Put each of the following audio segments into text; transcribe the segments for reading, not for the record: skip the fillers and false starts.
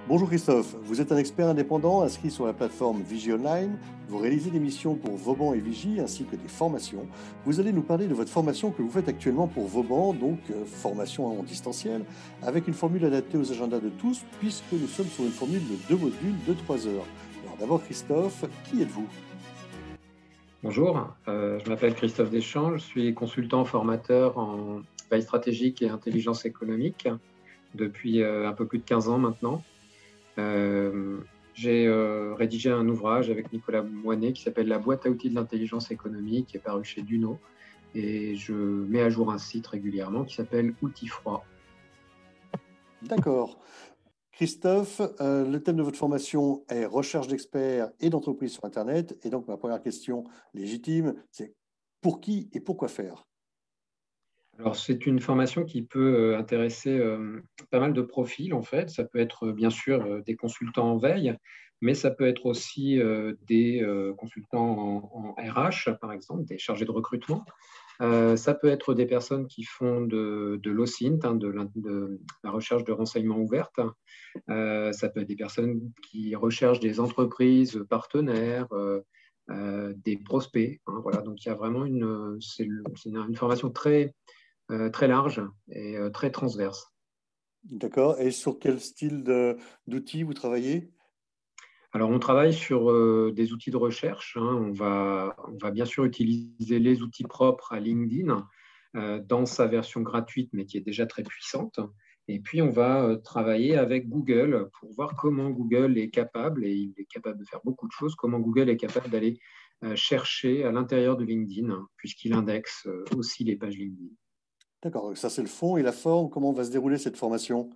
Bonjour Christophe, vous êtes un expert indépendant inscrit sur la plateforme Vigie Online. Vous réalisez des missions pour Vauban et Vigie ainsi que des formations. Vous allez nous parler de votre formation que vous faites actuellement pour Vauban, donc formation en distanciel, avec une formule adaptée aux agendas de tous, puisque nous sommes sur une formule de 2 modules de 3 heures. Alors d'abord Christophe, qui êtes-vous? Bonjour, je m'appelle Christophe Deschamps, je suis consultant formateur en veille stratégique et intelligence économique depuis un peu plus de 15 ans maintenant. J'ai rédigé un ouvrage avec Nicolas Moinet qui s'appelle La boîte à outils de l'intelligence économique, qui est paru chez Duno, et je mets à jour un site régulièrement qui s'appelle Outils Froid. D'accord. Christophe, le thème de votre formation est recherche d'experts et d'entreprises sur Internet. Et donc ma première question légitime, c'est pour qui et pourquoi faire? Alors, c'est une formation qui peut intéresser pas mal de profils, en fait. Ça peut être bien sûr des consultants en veille, mais ça peut être aussi des consultants en RH, par exemple, des chargés de recrutement. Ça peut être des personnes qui font de l'OSINT, hein, de la recherche de renseignements ouvertes. Ça peut être des personnes qui recherchent des entreprises partenaires, des prospects, hein, voilà. Donc, il y a vraiment c'est une formation très large et très transverse. D'accord. Et sur quel style d'outils vous travaillez? Alors, on travaille sur des outils de recherche, hein. On va bien sûr utiliser les outils propres à LinkedIn dans sa version gratuite, mais qui est déjà très puissante. Et puis, on va travailler avec Google pour voir comment Google est capable, et il est capable de faire beaucoup de choses, comment Google est capable d'aller chercher à l'intérieur de LinkedIn, hein, puisqu'il indexe aussi les pages LinkedIn. D'accord, donc ça c'est le fond et la forme. Comment va se dérouler cette formation?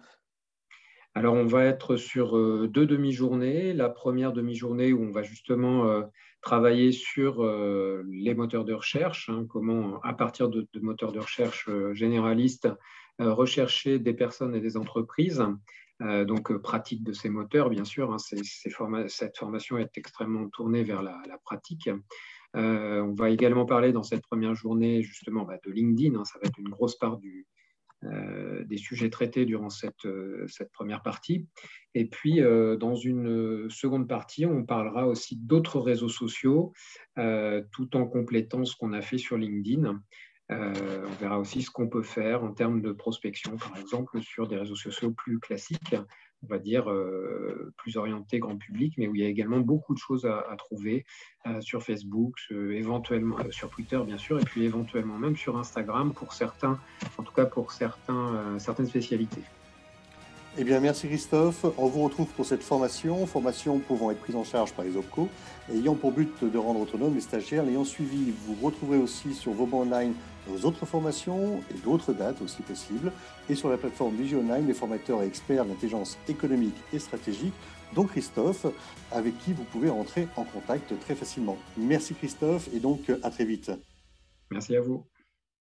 Alors, on va être sur deux demi-journées. La première demi-journée où on va justement travailler sur les moteurs de recherche, hein, comment, à partir de moteurs de recherche généralistes, rechercher des personnes et des entreprises. Donc, pratique de ces moteurs, bien sûr, hein, cette formation est extrêmement tournée vers la pratique. On va également parler dans cette première journée justement de LinkedIn, hein, ça va être une grosse part des sujets traités durant cette première partie. Et puis, dans une seconde partie, on parlera aussi d'autres réseaux sociaux, tout en complétant ce qu'on a fait sur LinkedIn. On verra aussi ce qu'on peut faire en termes de prospection, par exemple, sur des réseaux sociaux plus classiques, on va dire plus orientés grand public, mais où il y a également beaucoup de choses à trouver sur Facebook, éventuellement sur Twitter, bien sûr, et puis éventuellement même sur Instagram pour certains, en tout cas pour certaines spécialités. Eh bien, merci Christophe. On vous retrouve pour cette formation pouvant être prise en charge par les OPCO, ayant pour but de rendre autonomes les stagiaires l'ayant suivi. Vous retrouverez aussi sur Vauban Online nos autres formations et d'autres dates aussi possibles. Et sur la plateforme Vigie Online, les formateurs et experts d'intelligence économique et stratégique, dont Christophe, avec qui vous pouvez rentrer en contact très facilement. Merci Christophe et donc à très vite. Merci à vous.